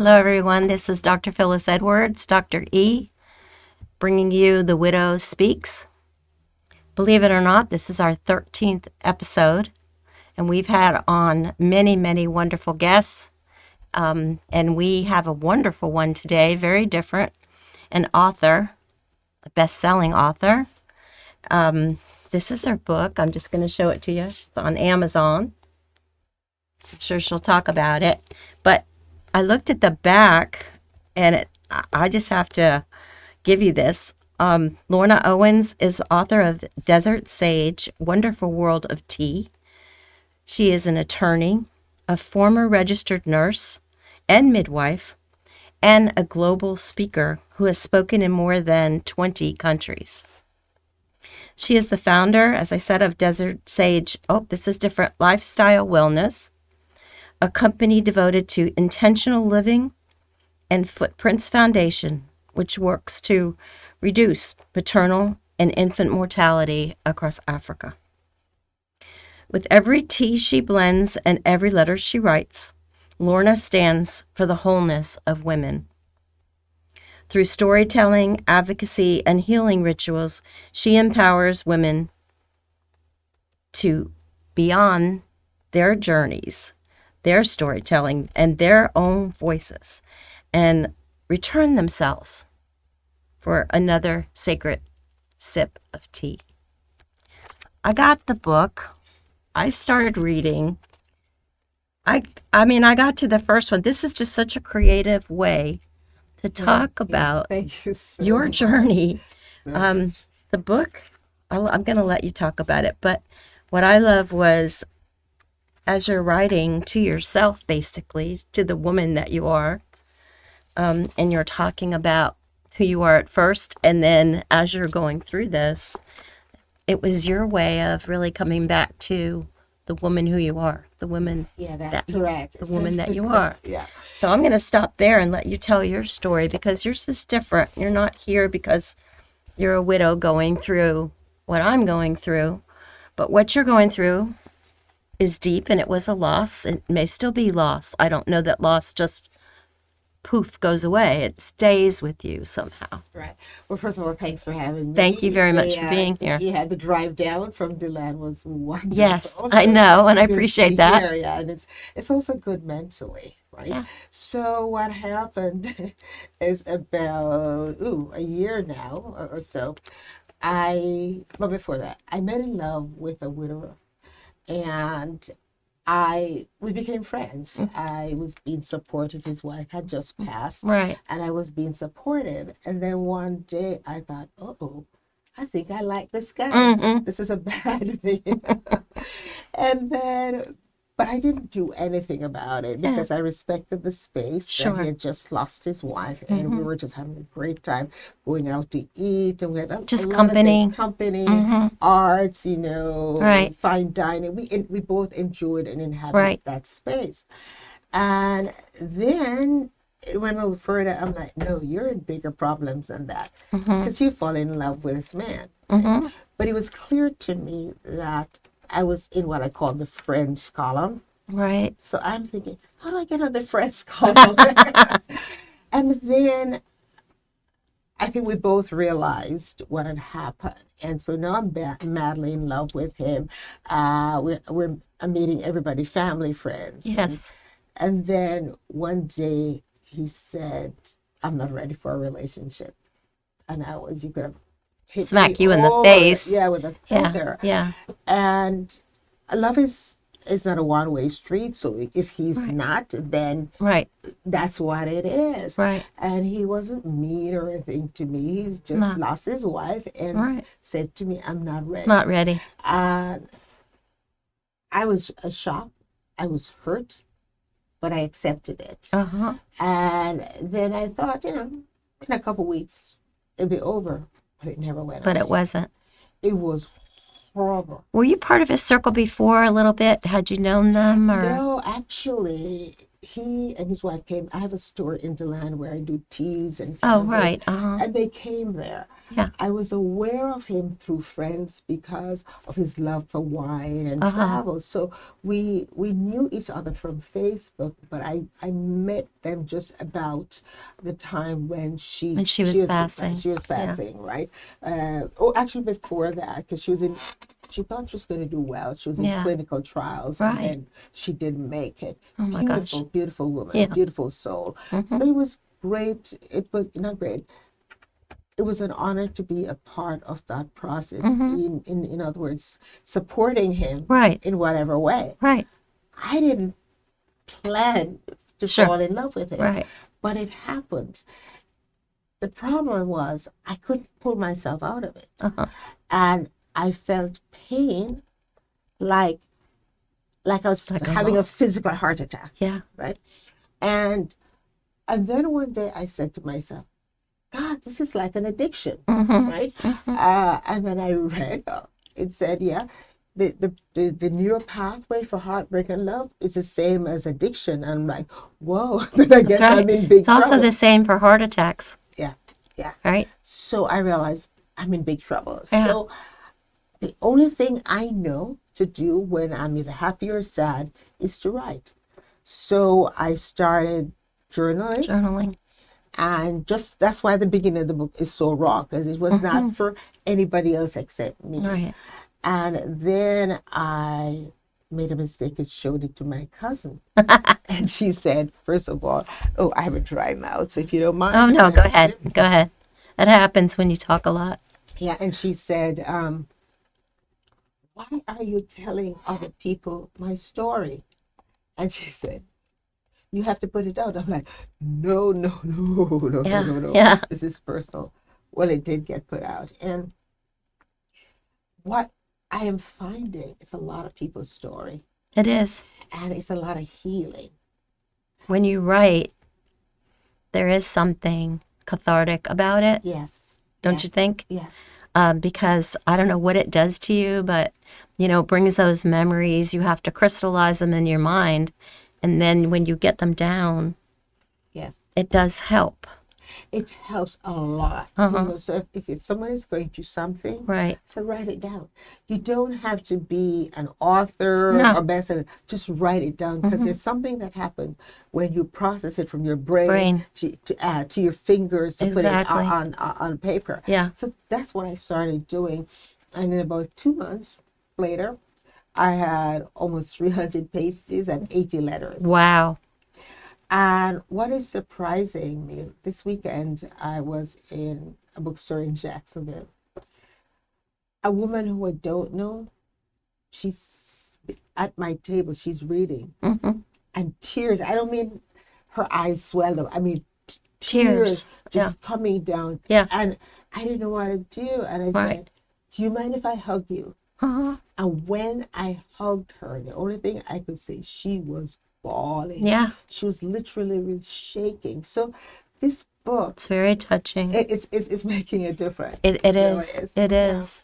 Hello, everyone. This is Dr. Phyllis Edwards, Dr. E, bringing you The Widow Speaks. Believe it or not, this is our 13th episode, and we've had on many, many wonderful guests, and we have a wonderful one today, very different, an author, a best-selling author. This is her book. I'm just going to show it to you. It's on Amazon. I'm sure she'll talk about it, but I looked at the back, and I just have to give you this. Lorna Owens is author of Desert Sage, Wonderful World of Tea. She is an attorney, a former registered nurse and midwife, and a global speaker who has spoken in more than 20 countries. She is the founder, as I said, of Desert Sage, this is different, Lifestyle Wellness, a company devoted to intentional living, and Footprints Foundation, which works to reduce maternal and infant mortality across Africa. With every tea she blends and every letter she writes, Lorna stands for the wholeness of women. Through storytelling, advocacy, and healing rituals, she empowers women to beyond their journeys, their storytelling, and their own voices, and return themselves for another sacred sip of tea. I got the book. I started reading. I got to the first one. This is just such a creative way to talk about Thank you so your much. journey. So The book, I'm going to let you talk about it, but what I love was as you're writing to yourself, basically, to the woman that you are, and you're talking about who you are at first, and then as you're going through this, it was your way of really coming back to the woman who you are, the woman, yeah, that's correct. the woman that you are. Yeah. So I'm going to stop there and let you tell your story, because yours is different. You're not here because you're a widow going through what I'm going through, but what you're going through is deep, and it was a loss. It may still be loss. I don't know that loss just poof goes away. It stays with you somehow. Right. Well, first of all, thanks for having me. Thank you very much for being here. You had the drive down from DeLand was wonderful. Yes, So I know, and I it's good appreciate to that. hear, yeah, and it's also good mentally, right? Yeah. So what happened is about a year now or so. But before that, I met in love with a widower, and we became friends. I was being supportive. His wife had just passed, Right. and I was being supportive. And then one day I thought, I think I like this guy. Mm-hmm. This is a bad thing. And then, but I didn't do anything about it because I respected the space Sure. that he had just lost his wife, and we were just having a great time going out to eat, and we had Just a lot of company. things, company, Mhm. arts, Right. fine dining. We both enjoyed and inhabited Right. that space. And then it went a little further. I'm like, no, you're in bigger problems than that, because you fall in love with this man. Mm-hmm. But it was clear to me that I was in what I call the friends column. Right. So I'm thinking, how do I get on the friends column? And then I think we both realized what had happened. And so now I'm madly in love with him. I'm meeting everybody, family, friends. Yes. And then one day he said, I'm not ready for a relationship. And you could have hit Smack me you in the over, face. Yeah, with a Yeah. feather. Yeah. And love is not a one-way street. So if he's Right. not, then Right. that's what it is. Right. And he wasn't mean or anything to me. He's just No. lost his wife and Right. said to me, I'm not ready. Not ready. And I was shocked. I was hurt, but I accepted it. Uh-huh. And then I thought, in a couple weeks, it'd be over. But it never went But away. it wasn't. It was horrible. Were you part of his circle before a little bit? Had you known them, or? No, actually, he and his wife came. I have a store in DeLand where I do teas and Oh, candles, right. Uh-huh. and they came there. Yeah. I was aware of him through friends because of his love for wine and travel. So we knew each other from Facebook, but I met them just about the time when When she was passing. she was Yeah. passing, right? Oh, actually before that, because she thought she was going to do well. She was in Yeah. clinical trials, Right. and then she didn't make it. Oh my gosh. Beautiful woman, Yeah. beautiful soul. Mm-hmm. So it was great. It was not great. It was an honor to be a part of that process. In other words, supporting him Right. in whatever way. Right. I didn't plan to Sure. fall in love with him, Right. but it happened. The problem was I couldn't pull myself out of it, and I felt pain like I was Like a having a loss. physical heart attack. Yeah. Right. And then one day I said to myself, God, this is like an addiction, right? And then I read, it said, yeah, the neural pathway for heartbreak and love is the same as addiction. And I'm like, whoa, then I guess That's right. I'm in big It's also trouble. the same for heart attacks. Yeah, yeah. Right. So I realized I'm in big trouble. Yeah. So the only thing I know to do when I'm either happy or sad is to write. So I started journaling. And just that's why the beginning of the book is so raw, because it was not for anybody else except me. Right. And then I made a mistake and showed it to my cousin. And she said, first of all, oh, I have a dry mouth, so if you don't mind. Oh, no, go ahead. Go ahead. It happens when you talk a lot. Yeah, and she said, why are you telling other people my story? And she said, you have to put it out. I'm like, no. Yeah. This is personal. Well, it did get put out. And what I am finding is a lot of people's story. It is. And it's a lot of healing. When you write, there is something cathartic about it. Yes. Don't you think? Yes. Because I don't know what it does to you, but, it brings those memories. You have to crystallize them in your mind. And then when you get them down, yes, it does help. It helps a lot. So if someone is going through something, right, so write it down. You don't have to be an author or bestseller. Just write it down, because there's something that happens when you process it from your brain. To your fingers to put it on paper. Yeah. So that's what I started doing, and then about 2 months later, I had almost 300 pages and 80 letters. Wow. And what is surprising me, this weekend I was in a bookstore in Jacksonville. A woman who I don't know, she's at my table, she's reading. And tears, I don't mean her eyes swelled up, I mean tears just coming down. Yeah. And I didn't know what to do. And I said, do you mind if I hug you? And when I hugged her, the only thing I could say, she was bawling. Yeah. She was literally shaking. So this book, it's very touching. It's making a difference. It is. It is.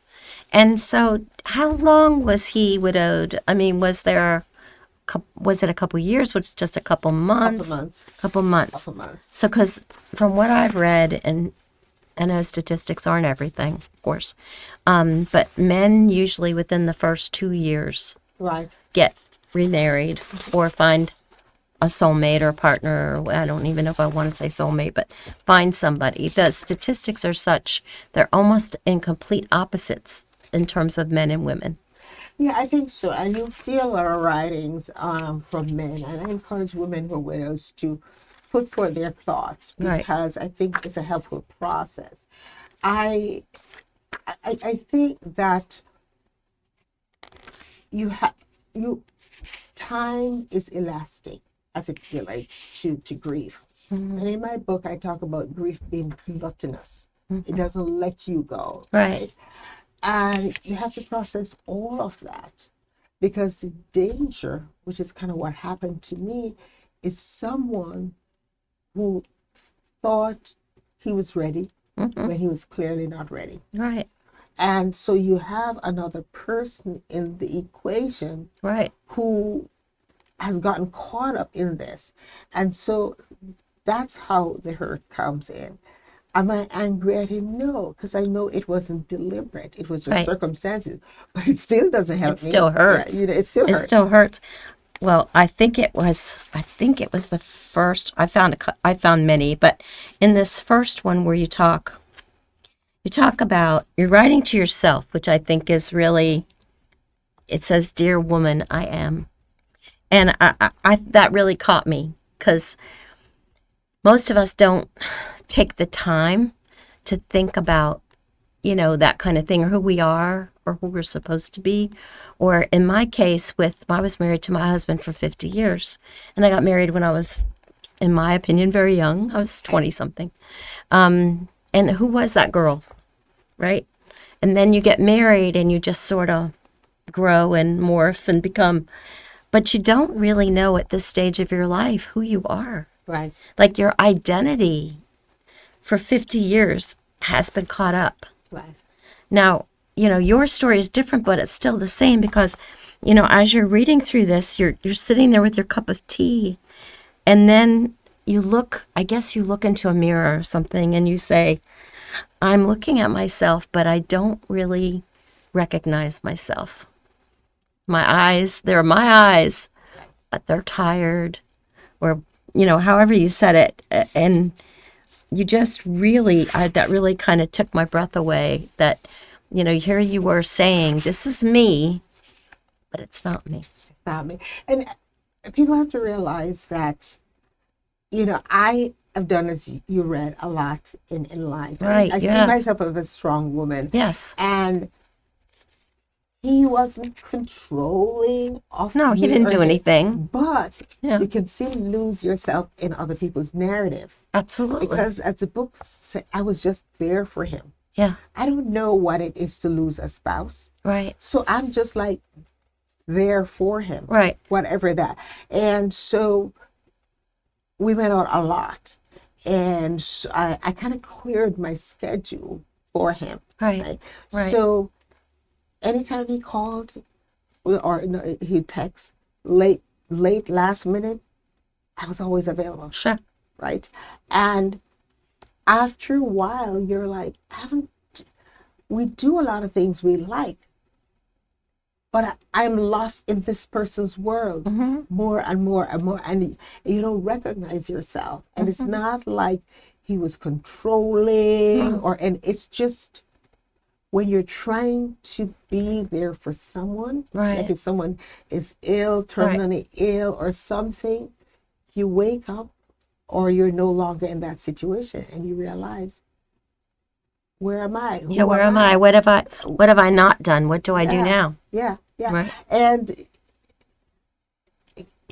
And so how long was he widowed? I mean, was it a couple years? Was it just a couple months? Couple months. So because from what I've read, and I know statistics aren't everything, of course, but men usually within the first 2 years get remarried or find a soulmate or a partner. I don't even know if I want to say soulmate, but find somebody. The statistics are such, they're almost in complete opposites in terms of men and women. Yeah, I think so. And you'll see a lot of writings from men. And I encourage women who are widows to put forth their thoughts, because I think it's a helpful process. I think that time is elastic as it relates to grief. And in my book, I talk about grief being gluttonous. It doesn't let you go. Right. And you have to process all of that, because the danger, which is kind of what happened to me, is someone who thought he was ready when he was clearly not ready. Right. And so you have another person in the equation who has gotten caught up in this. And so that's how the hurt comes in. Am I angry at him? No, because I know it wasn't deliberate. It was just Right. circumstances. But it still doesn't It help me. still Yeah, hurts. it still It hurts. still hurts. Well, I think it was the first. I found many, but in this first one where you talk about you're writing to yourself, which I think is really, it says, "Dear woman, I am," and I that really caught me because most of us don't take the time to think about, that kind of thing, or who we are, or who we're supposed to be. Or in my case, I was married to my husband for 50 years, and I got married when I was, in my opinion, very young. I was 20 something. And who was that girl, right? And then you get married and you just sort of grow and morph and become, but you don't really know at this stage of your life who you are. Right. Like your identity for 50 years has been caught up. Right. Now, your story is different, but it's still the same because, as you're reading through this, you're sitting there with your cup of tea, and then I guess you look into a mirror or something and you say, I'm looking at myself, but I don't really recognize myself. They're my eyes, but they're tired, or, however you said it. And you just really, that really kind of took my breath away, that, here you were saying, this is me, but it's not me. Stop me. And people have to realize that, I have done, as you read, a lot in life. Right, I yeah. see myself as a strong woman. Yes. And he wasn't controlling of No, me he didn't or do anything. But Yeah. you can still lose yourself in other people's narrative. Absolutely. Because as the book said, I was just there for him. Yeah. I don't know what it is to lose a spouse. Right. So I'm just like there for him. Right. Whatever that. And so we went out a lot. And so I kind of cleared my schedule for him. Right. Right. So anytime he called or he'd text late, last minute, I was always available. Sure. Right. And after a while, you're like, we do a lot of things we like, but I'm lost in this person's world more and more and more. And you don't recognize yourself. And it's not like he was controlling and it's just when you're trying to be there for someone, Right. like if someone is ill, terminally ill or something, you wake up or you're no longer in that situation and you realize, where am I? Yeah, where am I? What have I not done? What do I do now? Yeah, yeah. Right. And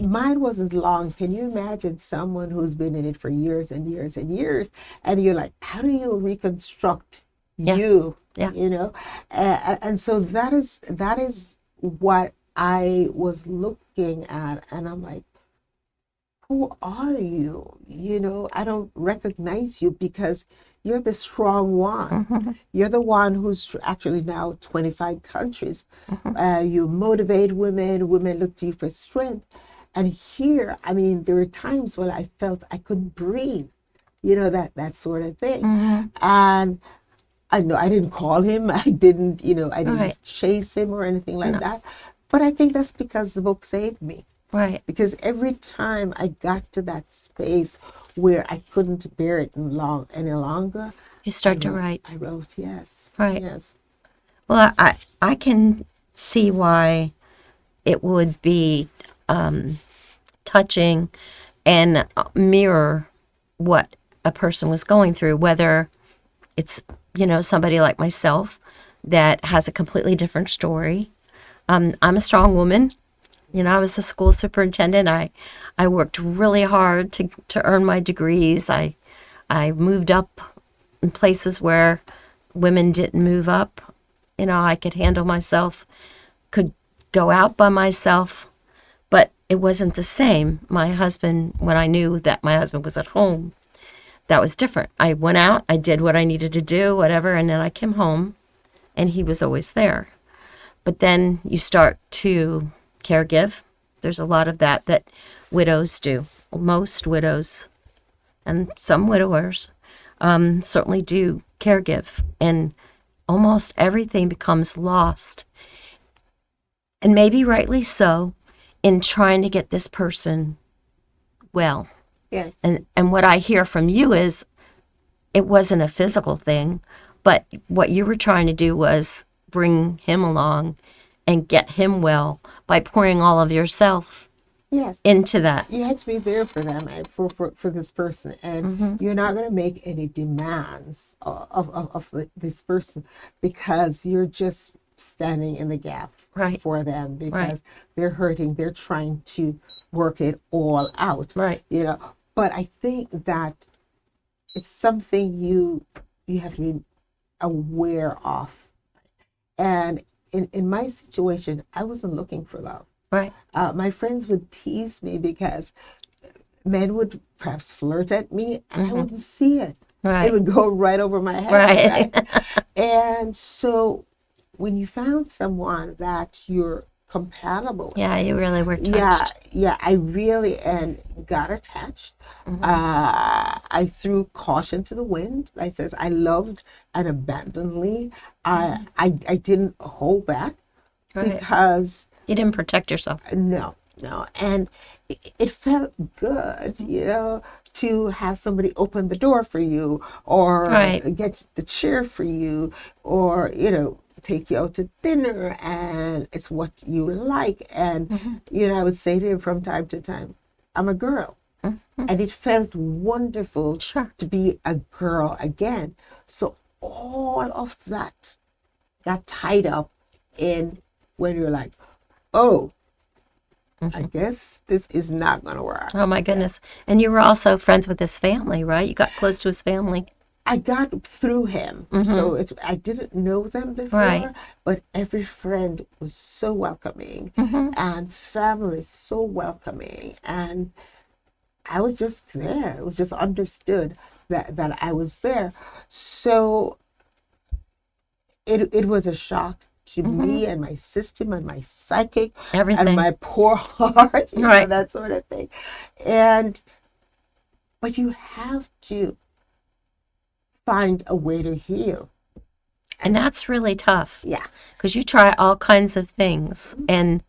mine wasn't long. Can you imagine someone who's been in it for years and years and years, and you're like, how do you reconstruct you? Yeah. And so that is what I was looking at, and I'm like, who are you? I don't recognize you because you're the strong one. You're the one who's actually now 25 countries. You motivate women. Women look to you for strength. And here, I mean, there were times when I felt I couldn't breathe, that sort of thing. And I know I didn't call him. I didn't Right. chase him or anything like that. But I think that's because the book saved me. Right. Because every time I got to that space where I couldn't bear it any longer, You start to write. I wrote, yes. Right. Yes. Well, I can see why it would be touching and mirror what a person was going through, whether it's, somebody like myself that has a completely different story. I'm a strong woman. I was a school superintendent. I worked really hard to earn my degrees. I moved up in places where women didn't move up. I could handle myself, could go out by myself, but it wasn't the same. My husband, when I knew that my husband was at home, that was different. I went out, I did what I needed to do, whatever, and then I came home, and he was always there. But then you start to caregive. There's a lot of that widows do. Most widows and some widowers certainly do caregive, and almost everything becomes lost, and maybe rightly so, in trying to get this person well. Yes. And what I hear from you is it wasn't a physical thing, but what you were trying to do was bring him along and get him well by pouring all of yourself Yes. into that. You had to be there for them, for this person, and you're not going to make any demands of this person because you're just standing in the gap Right. for them because Right. they're hurting. They're trying to work it all out. Right. But I think that it's something you have to be aware of. And in my situation, I wasn't looking for love. Right. My friends would tease me because men would perhaps flirt at me and I wouldn't see it. Right. It would go right over my head. Right. And so when you found someone that you're compatible with, Yeah, you really were touched. yeah, I really and got attached. I threw caution to the wind. I says I loved unabandonedly. I didn't hold back Right. because You didn't protect yourself. no, and it felt good, to have somebody open the door for you or Right. get the chair for you or take you out to dinner and it's what you like. And I would say to him from time to time, I'm a girl. And it felt wonderful Sure. to be a girl again. So all of that got tied up in when you're like, oh, I guess this is not going to work. Oh my goodness. And you were also friends with his family, right? You got close to his family. I got through him. So I didn't know them before, Right. but every friend was so welcoming and family so welcoming. And I was just there. It was just understood that I was there. So it was a shock to me and my system and my psychic Everything. and my poor heart, Right. that sort of thing. But you have to find a way to heal. And that's really tough. Yeah. Because you try all kinds of things and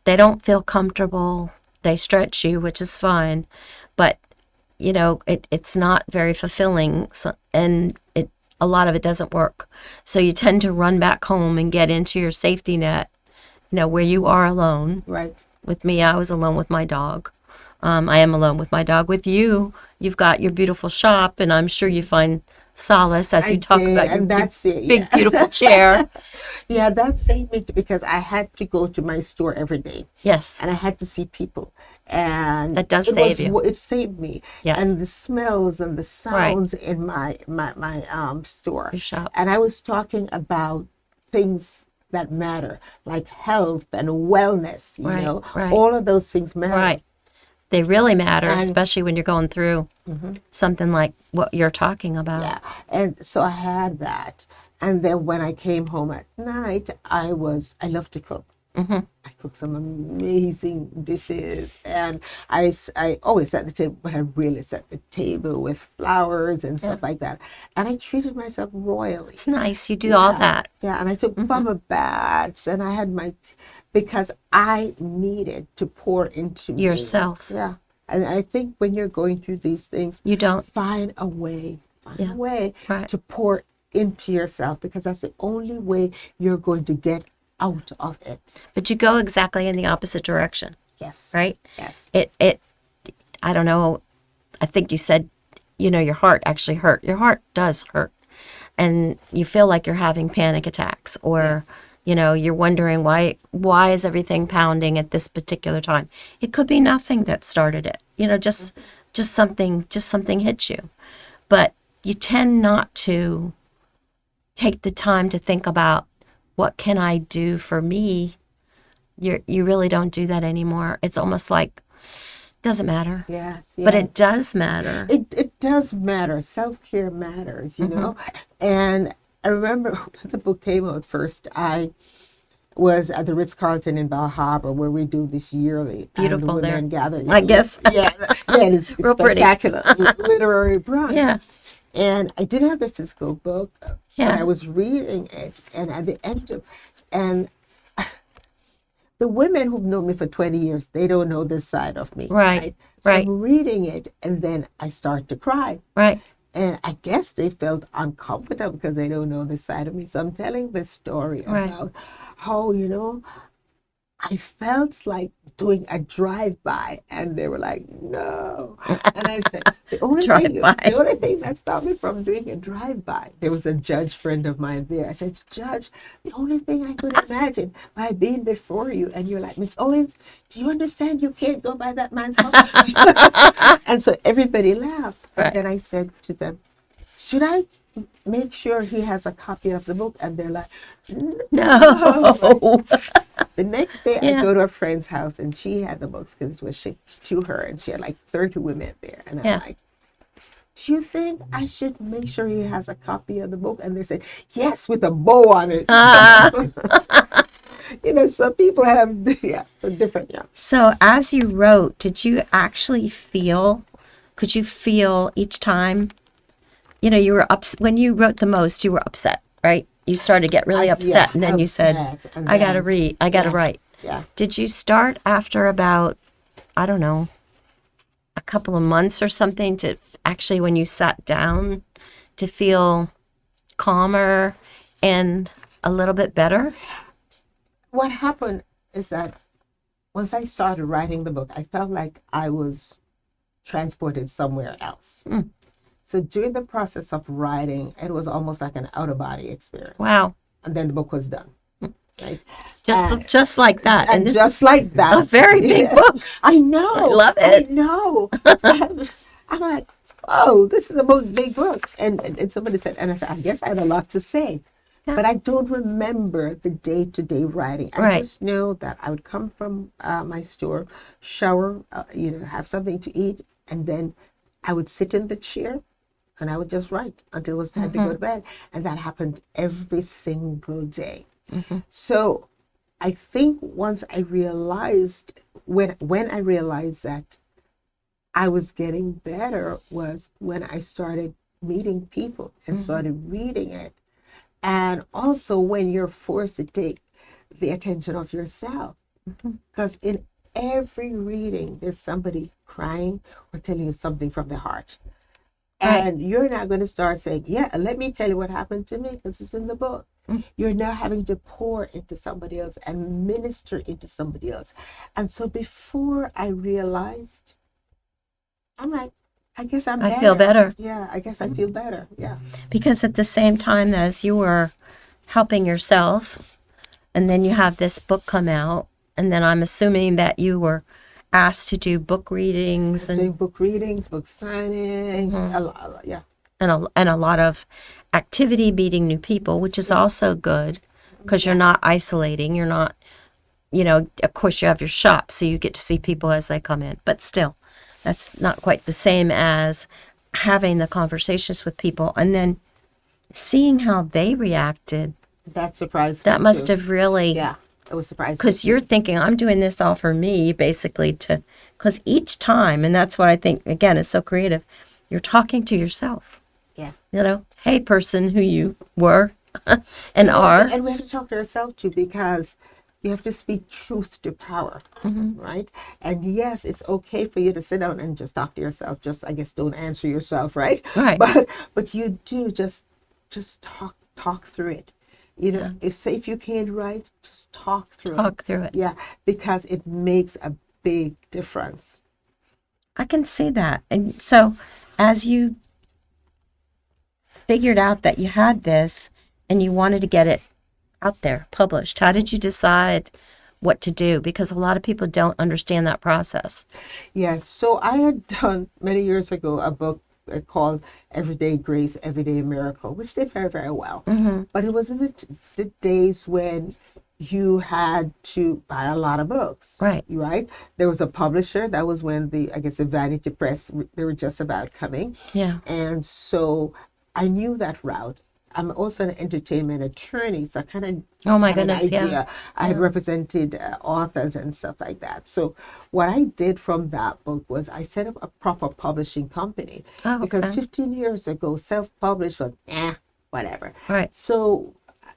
they don't feel comfortable. They stretch you, which is fine. But, it's not very fulfilling. So, and a lot of it doesn't work. So you tend to run back home and get into your safety net, where you are alone. Right. With me, I was alone with my dog. I am alone with my dog. With you, you've got your beautiful shop, and I'm sure you find solace as you talk did, about your and that's it, big, beautiful chair. Yeah, that saved me because I had to go to my store every day. Yes. And I had to see people. And That does save you. It saved me. Yes. And the smells and the sounds in my store. Your shop. And I was talking about things that matter, like health and wellness, Right. All of those things matter. Right. They really matter, And- especially when you're going through something like what you're talking about. Yeah. And so I had that. And then when I came home at night, I love to cook. I cook some amazing dishes, and I always set the table, but I really set the table with flowers and stuff like that. And I treated myself royally. It's nice. You do all that. Yeah, and I took bubble baths, and I had because I needed to pour into me. Yourself. Yeah, and I think when you're going through these things, You don't. find a way Right. to pour into yourself, because that's the only way you're going to get out of it. But you go exactly in the opposite direction, Yes. right? Yes. I don't know. I think you said, your heart actually hurt. Your heart does hurt. And you feel like you're having panic attacks or, you're wondering why is everything pounding at this particular time? It could be nothing that started it. Just something hits you. But you tend not to take the time to think about what can I do for me. You really don't do that anymore. It's almost like doesn't matter. Yes. But it does matter. It does matter. Self-care matters, And I remember when the book came out first, I was at the Ritz-Carlton in Bal Harbour, where we do this yearly Beautiful annual there. women gather. I guess. Yeah, it's Real pretty. spectacular literary brunch. Yeah. And I did have the physical book, but Yeah. I was reading it, and at the end of, and the women who've known me for 20 years, they don't know this side of me, Right. right? So Right. I'm reading it, and then I start to cry. Right. And I guess they felt uncomfortable because they don't know this side of me. So I'm telling this story Right. about how, I felt like doing a drive-by, and they were like, "No," and I said, Drive-by. the only thing that stopped me from doing a drive-by." There was a judge friend of mine there. I said, "Judge, the only thing I could imagine by being before you, and you're like, Miss Owens, do you understand you can't go by that man's house?" And so everybody laughed, and Right. then I said to them, "Should I make sure he has a copy of the book?" And they're like, No. The next day, I Yeah. go to a friend's house, and she had the books because it was shipped to her, and she had like 30 women there. And I'm Yeah. like, "Do you think I should make sure he has a copy of the book?" And they said, "Yes, with a bow on it." Some people have, yeah, so different, yeah. So as you wrote, did you actually could you feel each time, you were when you wrote the most, you were upset, right? You started to get really upset, and then you said, and I gotta then- read, I gotta yeah, write. Yeah. Did you start after about, I don't know, a couple of months or something to actually, when you sat down, to feel calmer and a little bit better? What happened is that once I started writing the book, I felt like I was transported somewhere else. So during the process of writing, it was almost like an out of body experience. Wow. And then the book was done. Right? Just like that. And this just is like that. a very big book. I know. I love it. I know. I'm like, oh, this is a big book. And somebody said, and I said, I guess I had a lot to say. Yeah. But I don't remember the day-to-day writing. I Right. just know that I would come from my store, shower, have something to eat, and then I would sit in the chair and I would just write until it was time to go to bed. And that happened every single day. So I think once I realized, when I realized that I was getting better, was when I started meeting people and started reading it. And also when you're forced to take the attention of yourself. Because in every reading, there's somebody crying or telling you something from the heart. And you're not going to start saying, yeah, let me tell you what happened to me, because it's in the book. You're now having to pour into somebody else and minister into somebody else. And so before I realized, I'm like, I guess I'm better. I feel better. Yeah, I guess I feel better. Yeah. Because at the same time as you were helping yourself, and then you have this book come out, and then I'm assuming that you were asked to do book readings Doing book readings, book signing, a lot, yeah. and a lot of activity, meeting new people, which is also good because you're not isolating. You're not, of course you have your shop, so you get to see people as they come in. But still, that's not quite the same as having the conversations with people and then seeing how they reacted. That surprised me. That must too. have really, Yeah, it was surprising. because you're thinking, I'm doing this all for me, basically, because each time, and that's what I think, again, is so creative, you're talking to yourself. Yeah. Hey, person who you were and are. And we have to talk to ourselves too, because you have to speak truth to power, right? And yes, it's okay for you to sit down and just talk to yourself. Just, I guess, don't answer yourself, right? Right. But you do just talk through it. If you can't write, just talk through it. Talk through it. Yeah, because it makes a big difference. I can see that. And so as you figured out that you had this and you wanted to get it out there, published, how did you decide what to do? Because a lot of people don't understand that process. Yes, so I had done many years ago a book called Everyday Grace, Everyday Miracle, which did very, very well. But it was in the days when you had to buy a lot of books. Right. Right? There was a publisher. That was when the Vanity Press, they were just about coming. Yeah. And so I knew that route. I'm also an entertainment attorney, so I kind of Oh my had an goodness, yeah. idea. I had represented authors and stuff like that. So what I did from that book was I set up a proper publishing company, Oh, because okay. 15 years ago, self-published was whatever. Right. So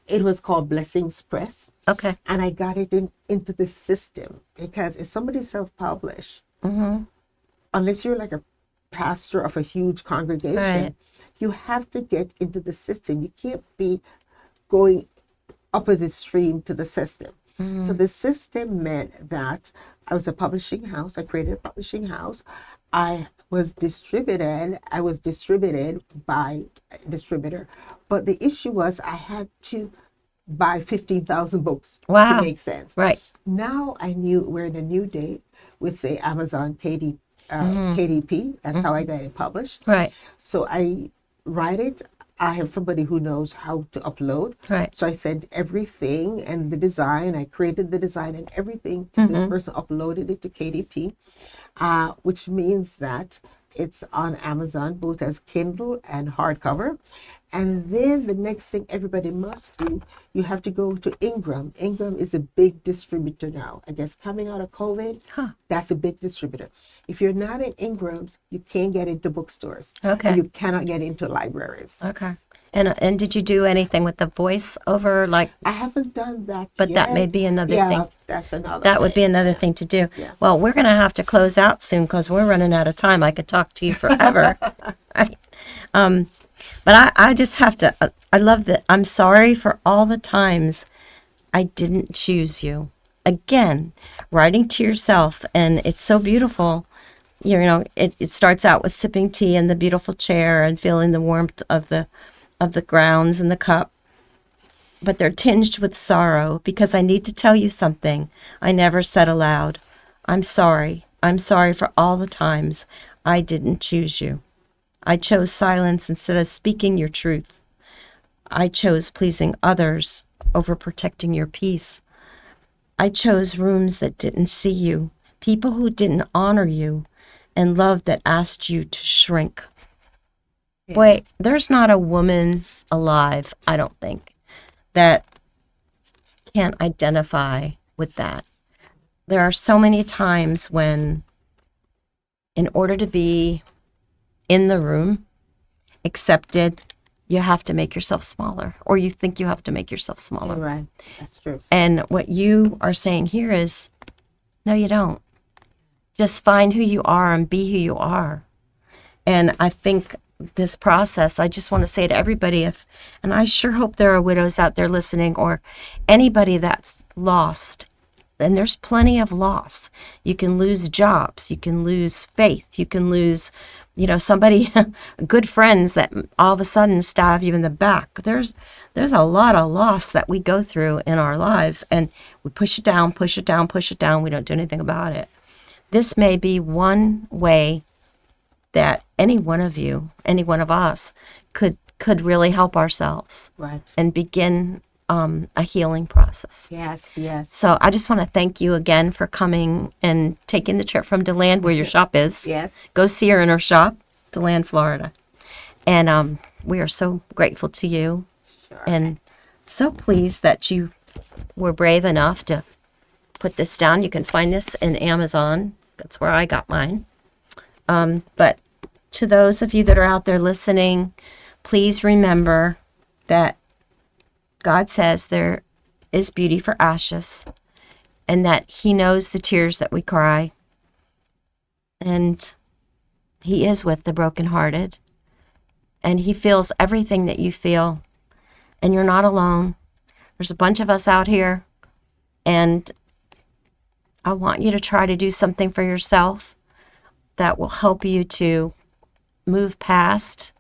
it was called Blessings Press, Okay. and I got it into the system, because if somebody self-published, Mm-hmm. unless you're like a pastor of a huge congregation, Right. you have to get into the system. You can't be going opposite stream to the system. So the system meant that I was a publishing house. I created a publishing house. I was distributed by a distributor. But the issue was I had to buy 15,000 books to Wow. make sense. Right. Now I knew we're in a new day with, say, Amazon KDP. That's how I got it published. Right. So I write it. I have somebody who knows how to upload. Right. So I sent everything and the design. I created the design and everything. This person uploaded it to KDP, which means that it's on Amazon, both as Kindle and hardcover. And then the next thing everybody must do, you have to go to Ingram. Ingram is a big distributor now. I guess coming out of COVID, that's a big distributor. If you're not in Ingram's, you can't get into bookstores. Okay. And you cannot get into libraries. Okay. And did you do anything with the voiceover? Like, I haven't done that but yet. that may be another thing. That's another That would be thing. another thing to do. Yeah. Well, we're going to have to close out soon because we're running out of time. I could talk to you forever. Right? But I just have to, I love that. I'm sorry for all the times I didn't choose you. Again, writing to yourself, and it's so beautiful. You know, it starts out with sipping tea in the beautiful chair and feeling the warmth of the grounds and the cup. But they're tinged with sorrow because I need to tell you something I never said aloud. I'm sorry. I'm sorry for all the times I didn't choose you. I chose silence instead of speaking your truth. I chose pleasing others over protecting your peace. I chose rooms that didn't see you, people who didn't honor you, and love that asked you to shrink. Boy, there's not a woman alive, I don't think, that can't identify with that. There are so many times when, in order to be in the room, accepted, you have to make yourself smaller, or you think you have to make yourself smaller. You're right. That's true. And what you are saying here is, no, you don't. Just find who you are and be who you are. And I think this process, I just want to say to everybody, and I sure hope there are widows out there listening, or anybody that's lost, and there's plenty of loss. You can lose jobs, you can lose faith, you can lose, somebody, good friends that all of a sudden stab you in the back. There's a lot of loss that we go through in our lives, and we push it down, push it down, push it down. We don't do anything about it. This may be one way that any one of you, any one of us, could really help ourselves, Right. and begin a healing process. Yes, yes. So I just want to thank you again for coming and taking the trip from DeLand, where your shop is. Yes. Go see her in her shop, DeLand, Florida. And we are so grateful to you, Sure. and so pleased that you were brave enough to put this down. You can find this in Amazon. That's where I got mine. But to those of you that are out there listening, please remember that God says there is beauty for ashes, and that He knows the tears that we cry, and He is with the brokenhearted, and He feels everything that you feel, and you're not alone. There's a bunch of us out here, and I want you to try to do something for yourself that will help you to move past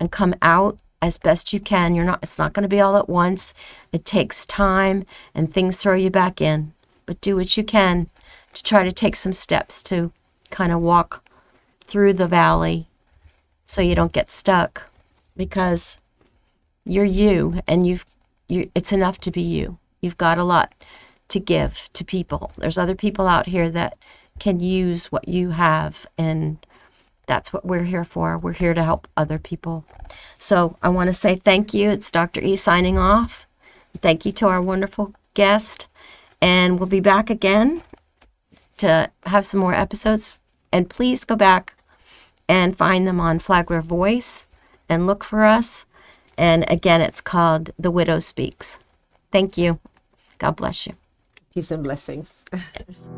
and come out as best you can. It's not going to be all at once. It takes time, and things throw you back in. But do what you can to try to take some steps to kind of walk through the valley so you don't get stuck, because you're you, and it's enough to be you. You've got a lot to give to people. There's other people out here that can use what you have, and That's what we're here for. We're here to help other people. So I want to say thank you. It's Dr. E signing off. Thank you to our wonderful guest. And we'll be back again to have some more episodes. And please go back and find them on Flagler Voice and look for us. And again, it's called The Widow Speaks. Thank you. God bless you. Peace and blessings. Yes.